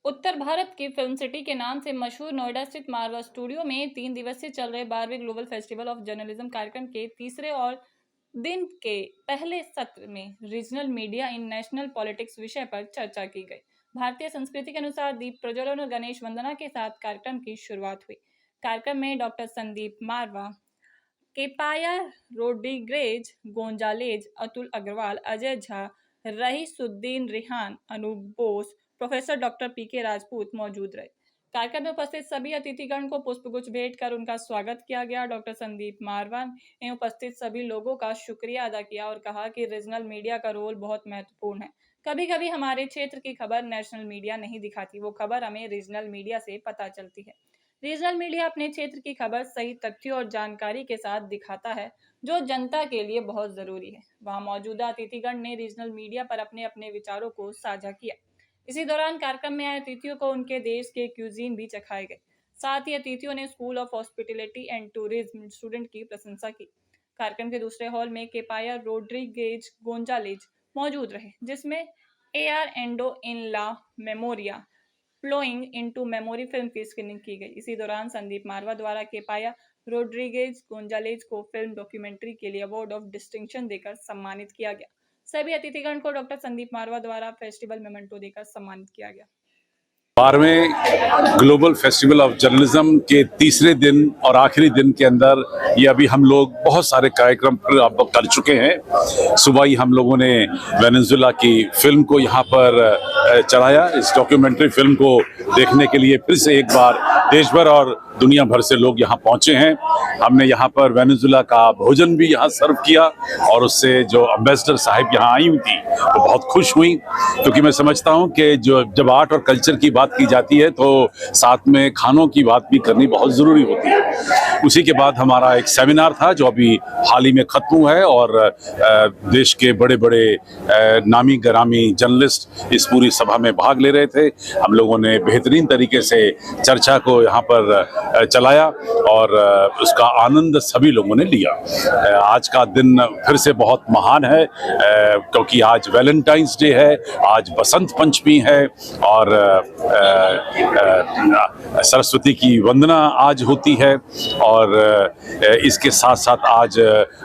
उत्तर भारत की film city के नाम से मशहूर नोएडा स्थित मारवा स्टूडियो में 3 दिवसीय चल रहे 12वें ग्लोबल फेस्टिवल ऑफ जर्नलिज्म कार्यक्रम के तीसरे और दिन के पहले सत्र में रीजनल मीडिया इन नेशनल पॉलिटिक्स विषय पर चर्चा की गई। भारतीय संस्कृति के अनुसार दीप प्रज्वलन और गणेश वंदना के साथ कार्यक्रम की शुरुआत हुई। कार्यक्रम में डॉक्टर संदीप मारवा, केपाया Rodriguez, Gonzalez, Atul Agarwal, Ajay Jha, Raisuddin Rihan, Anoop Bose, professor doctor PK Rajput मौजूद रहे। कार्यक्रम में उपस्थित सभी अतिथिगण को पुष्पगुच्छ भेंट कर उनका स्वागत किया गया। डॉक्टर संदीप मारवा ने उपस्थित सभी लोगों का शुक्रिया अदा किया और कहा कि रीजनल मीडिया का रोल बहुत महत्वपूर्ण है। कभी कभी हमारे क्षेत्र की खबर नेशनल मीडिया नहीं दिखाती, वो खबर हमें रीजनल मीडिया से पता चलती है। रीजनल मीडिया अपने क्षेत्र की खबर सही तथ्यों और जानकारी के साथ दिखाता है, जो जनता के लिए बहुत जरूरी है। वहां मौजूदा अतिथिगण ने रीजनल मीडिया पर अपने अपने विचारों को साझा किया। इसी दौरान कार्यक्रम में आए अतिथियों को उनके देश के क्यूजीन भी चखाए गए। साथ ही अतिथियों ने school of hospitality and tourism student की प्रशंसा की। कार्यक्रम के दूसरे हॉल में केपाया रोड्रिगेज गोंजालेज मौजूद रहे, जिसमें AR एंडो इन ला मेमोरिया फ्लोइंग इनटू मेमोरी फिल्म की स्क्रीनिंग की गई। इसी दौरान संदीप मारवा द्वारा केपाया रोड्रिगेज गोंजालेज को फिल्म डॉक्यूमेंट्री के लिए अवार्ड ऑफ डिस्टिंक्शन देकर सम्मानित किया गया। सभी अतिथिगण को डॉक्टर संदीप मारवा द्वारा फेस्टिवल मेमेंटो देकर सम्मानित किया गया। 12वें ग्लोबल फेस्टिवल ऑफ जर्नलिज्म के तीसरे दिन और आखिरी दिन के अंदर ये अभी हम लोग बहुत सारे कार्यक्रम कर चुके हैं। सुबह ही हम लोगों ने वेनेजुएला की फिल्म को यहाँ पर चलाया। इस डॉक्यूमेंट्री फिल्म को देखने के लिए फिर से एक बार देश भर और दुनिया भर से लोग यहाँ पहुँचे हैं। हमने यहाँ पर वेनेजुएला का भोजन भी यहाँ सर्व किया और उससे जो एम्बेसडर साहिब यहाँ आई हुई थी वो बहुत खुश हुई, क्योंकि मैं समझता हूँ कि जब आर्ट और कल्चर की बात की जाती है तो साथ में खानों की बात भी करनी बहुत ज़रूरी होती है। उसी के बाद हमारा एक सेमिनार था जो अभी हाल ही में ख़त्म हुआ है और देश के बड़े बड़े नामी गरामी जर्नलिस्ट इस पूरी सभा में भाग ले रहे थे। हम लोगों ने बेहतरीन तरीके से चर्चा को यहाँ पर चलाया और उसका आनंद सभी लोगों ने लिया। आज का दिन फिर से बहुत महान है, क्योंकि आज वैलेंटाइंस डे है, आज बसंत पंचमी है और सरस्वती की वंदना आज होती है। और इसके साथ साथ आज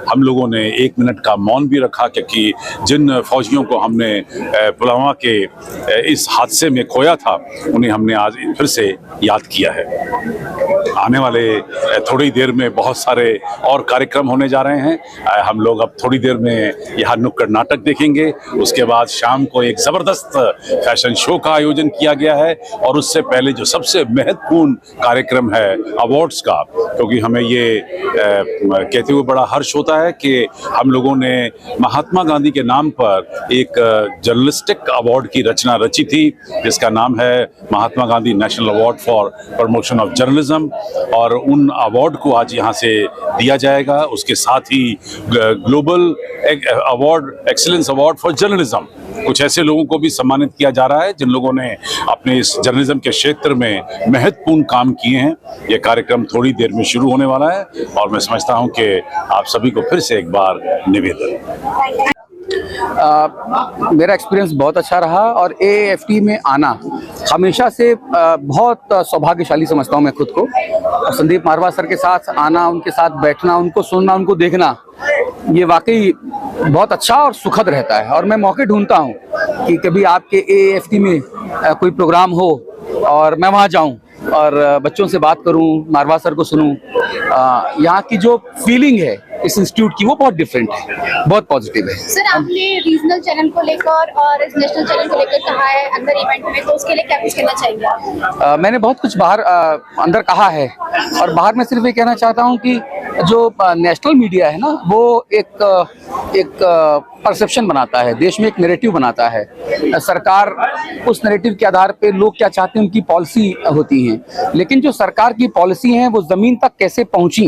हम लोगों ने 1 मिनट का मौन भी रखा, क्योंकि जिन फौजियों को हमने पुलवामा के इस हादसे में खोया था उन्हें हमने आज फिर से याद किया है। आने वाले थोड़ी देर में बहुत सारे और कार्यक्रम होने जा रहे हैं। हम लोग अब थोड़ी देर में यहाँ नुक्कड़ नाटक देखेंगे। उसके बाद शाम को एक ज़बरदस्त फैशन शो का आयोजन किया गया है और उससे पहले जो सबसे महत्वपूर्ण कार्यक्रम है अवार्ड्स का, क्योंकि हमें ये कहते हुए बड़ा हर्ष होता है कि हम लोगों ने महात्मा गांधी के नाम पर एक जर्नलिस्टिक अवार्ड की रचना रची थी, जिसका नाम है Mahatma Gandhi national award for promotion of journalism, और उन अवार्ड को आज यहाँ से दिया जाएगा। उसके साथ ही global award, excellence award for journalism, कुछ ऐसे लोगों को भी सम्मानित किया जा रहा है जिन लोगों ने अपने इस जर्नलिज्म के क्षेत्र में महत्वपूर्ण काम किए हैं। ये कार्यक्रम थोड़ी देर में शुरू होने वाला है और मैं समझता हूं कि आप सभी को फिर से एक बार निवेदन। मेरा एक्सपीरियंस बहुत अच्छा रहा और AAFT में आना हमेशा से बहुत सौभाग्यशाली समझता हूँ मैं खुद को। संदीप मारवा सर के साथ आना, उनके साथ बैठना, उनको सुनना, उनको देखना, ये वाकई बहुत अच्छा और सुखद रहता है। और मैं मौके ढूंढता हूँ कि कभी आपके AAFT में कोई प्रोग्राम हो और मैं वहाँ जाऊँ और बच्चों से बात करूँ, मारवा सर को सुनूँ। यहाँ की जो फीलिंग है इस इंस्टीट्यूट की वो बहुत डिफरेंट है, बहुत पॉजिटिव है। सर, आपने रीजनल चैनल को लेकर और इस नेशनल चैनल को लेकर कहा है अंदर इवेंट में, तो उसके लिए क्या कुछ कहना चाहेंगे आप? मैंने बहुत कुछ बाहर अंदर कहा है और बाहर में सिर्फ ये कहना चाहता हूँ कि जो नेशनल मीडिया है ना, वो एक परसेप्शन बनाता है, देश में एक नैरेटिव बनाता है। सरकार उस नैरेटिव के आधार पे लोग क्या चाहते हैं उनकी पॉलिसी होती है, लेकिन जो सरकार की पॉलिसी है वो जमीन तक कैसे पहुंची,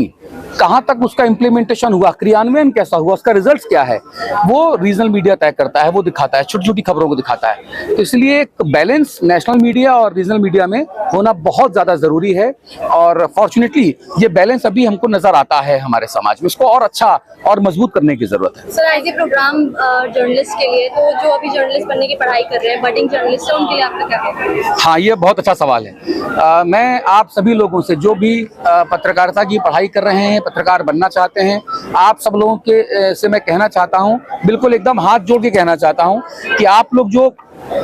कहां तक उसका इम्प्लीमेंटेशन हुआ, क्रियान्वयन कैसा हुआ, उसका रिजल्ट क्या है, वो रीजनल मीडिया तय करता है, वो दिखाता है, छोटी छोटी खबरों को दिखाता है। तो इसलिए एक बैलेंस नेशनल मीडिया और रीजनल मीडिया में होना बहुत ज्यादा जरूरी है और फॉर्चुनेटली ये बैलेंस अभी हमको नजर आता है हमारे समाज में। इसको और अच्छा और मजबूत करने की जरूरत है। सर, आज ये प्रोग्राम जर्नलिस्ट के लिए, तो जो अभी जर्नलिस्ट बनने की पढ़ाई कर रहे हैं, बडिंग जर्नलिस्ट है, उनके लिए आपका क्या कहना है? हाँ, ये बहुत अच्छा सवाल है। मैं आप सभी लोगों से, जो भी पत्रकारिता की पढ़ाई कर रहे हैं, पत्रकार बनना चाहते हैं, आप सब लोगों के से मैं कहना चाहता हूँ, बिल्कुल एकदम हाथ जोड़ के कहना चाहता हूँ कि आप लोग जो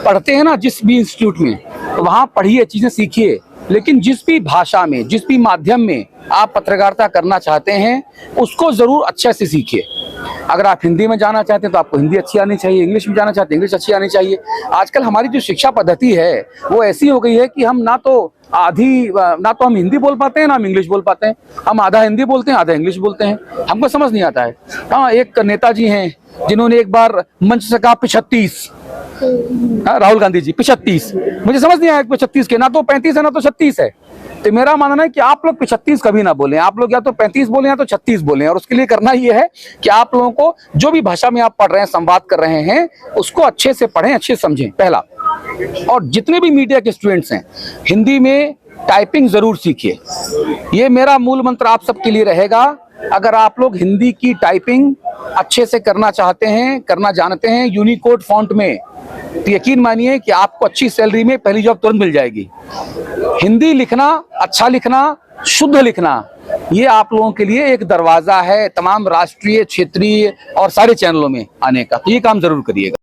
पढ़ते हैं ना जिस भी इंस्टीट्यूट में, वहाँ पढ़िए, चीज़ें सीखिए, लेकिन जिस भी भाषा में, जिस भी माध्यम में आप पत्रकारिता करना चाहते हैं उसको ज़रूर अच्छे से सीखिए। अगर आप हिंदी में जाना चाहते हैं तो आपको हिंदी अच्छी आनी चाहिए, इंग्लिश में जाना चाहते हैं इंग्लिश अच्छी आनी चाहिए। आजकल हमारी जो शिक्षा पद्धति है वो ऐसी हो गई है कि हम ना तो हम हिंदी बोल पाते हैं ना हम इंग्लिश बोल पाते हैं, हम आधा हिंदी बोलते हैं आधा इंग्लिश बोलते हैं, हमको समझ नहीं आता है। हाँ, एक नेताजी हैं जिन्होंने एक बार मंच से कहा 35, राहुल गांधी जी 35, मुझे समझ नहीं आया 35 के, ना तो 35 है ना तो 36 है। तो मेरा मानना है कि आप लोग 35 कभी ना बोलें, आप लोग या तो 35 बोलें या तो 36 बोलें, और उसके लिए करना ये है कि आप लोगों को जो भी भाषा में आप पढ़ रहे हैं, संवाद कर रहे हैं, उसको अच्छे से पढ़ें, अच्छे से समझें, पहला। और जितने भी मीडिया के स्टूडेंट्स हैं, हिंदी में टाइपिंग जरूर सीखिए, ये मेरा मूल मंत्र आप सबके लिए रहेगा। अगर आप लोग हिंदी की टाइपिंग अच्छे से करना चाहते हैं, करना जानते हैं यूनिकोड फॉन्ट में, तो यकीन मानिए कि आपको अच्छी सैलरी में पहली जॉब तुरंत मिल जाएगी। हिंदी लिखना, अच्छा लिखना, शुद्ध लिखना, ये आप लोगों के लिए एक दरवाजा है तमाम राष्ट्रीय, क्षेत्रीय और सारे चैनलों में आने का, तो ये काम जरूर करिएगा।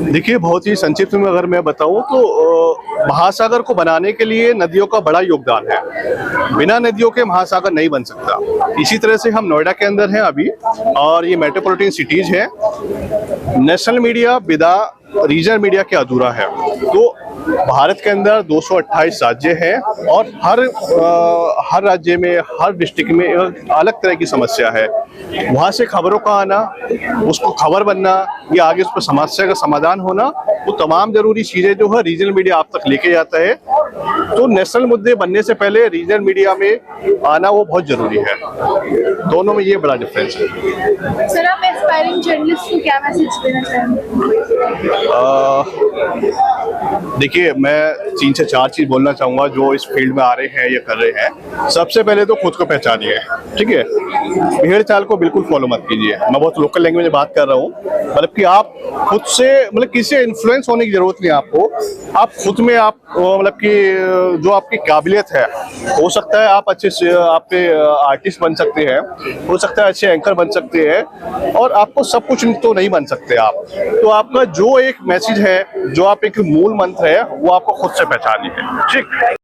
देखिए, बहुत ही संक्षिप्त में अगर मैं बताऊं तो महासागर को बनाने के लिए नदियों का बड़ा योगदान है। बिना नदियों के महासागर नहीं बन सकता। इसी तरह से हम नोएडा के अंदर हैं अभी, और ये मेट्रोपॉलिटन सिटीज है। नेशनल मीडिया बिना रीजनल मीडिया के अधूरा है। तो भारत के अंदर 228 राज्य हैं और हर राज्य में, हर डिस्ट्रिक्ट में एक अलग तरह की समस्या है। वहाँ से खबरों का आना, उसको खबर बनना, या आगे उस पर समस्या का समाधान होना, वो तमाम जरूरी चीज़ें जो है रीजनल मीडिया आप तक लेके जाता है। तो नेशनल मुद्दे बनने से पहले रीजनल मीडिया में आना वो बहुत जरूरी है। दोनों में ये बड़ा डिफरेंस है। सर, आप एस्पायरिंग जर्नलिस्ट को क्या मैसेज देना चाहेंगे? देखिए, मैं 3 से 4 चीज बोलना चाहूँगा जो इस फील्ड में आ रहे हैं या कर रहे हैं। सबसे पहले तो खुद को पहचानिए, ठीक है। भेड़ चाल को बिल्कुल फॉलो मत कीजिए। मैं बहुत लोकल लैंग्वेज में बात कर रहा हूँ, मतलब कि आप खुद से, मतलब किसी से इन्फ्लुएंस होने की जरूरत नहीं है आपको। आप खुद में आप मतलब कि जो आपकी काबिलियत है, हो सकता है आप अच्छे से आपके आर्टिस्ट बन सकते हैं, हो सकता है अच्छे एंकर बन सकते हैं, और आपको सब कुछ तो नहीं बन सकते आप। तो आपका जो एक मैसेज है, जो आप एक मूल मंत्र है, वो आपको खुद से पहचानिए, ठीक।